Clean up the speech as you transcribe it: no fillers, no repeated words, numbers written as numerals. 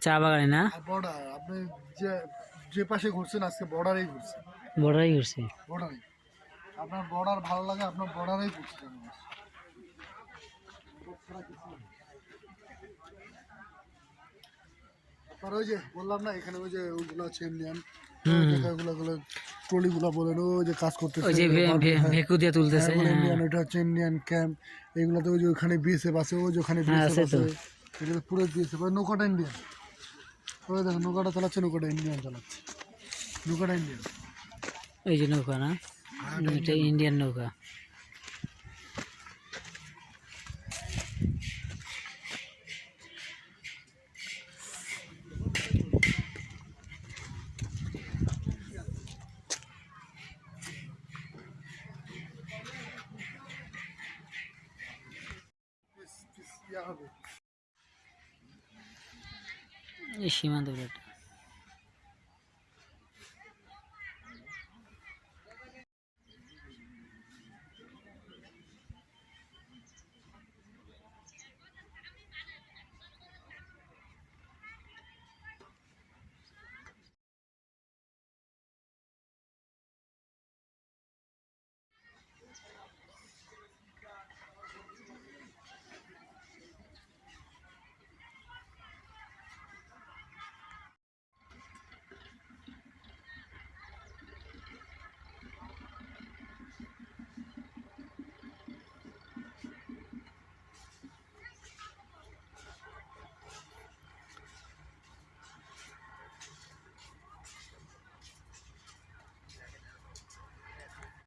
চা বাগানে না, বর্ডার আপনি যে যে পাশে ঘুরছেন আজকে বর্ডারেই ঘুরছেন, বড়াই করছে। বর্ডারে আপনার বর্ডার ভালো লাগে, আপনার বর্ডারেই ঘুরছেন। আপনার ওই যে বললাম না এখানে ওই যে ওইগুলো চেন্ডিয়ান ওইগুলো ট্রলিগুলো বলেন ওই যে কাজ করতেছে, ওই যে ভেকু দিয়ে তুলতেছে। ইন্ডিয়ান ওইটা হচ্ছে ইন্ডিয়ান ক্যাম্প। এইগুলোতে ওই যে ওখানে বিএসএফ আছে, ওই যে ওখানে হ্যাঁ, বিএসএফ আছে তো। আছে, এটা পুরো বিএসএফ। ওই নৌকাটা ইন্ডিয়ান, ওই দেখো নৌকাটা চালাচ্ছে, নৌকাটা ইন্ডিয়ান চালাচ্ছে, নৌকাটা ইন্ডিয়ান। ওই যে নৌকা না, এটা ইন্ডিয়ান নৌকা। এই সীমান্ত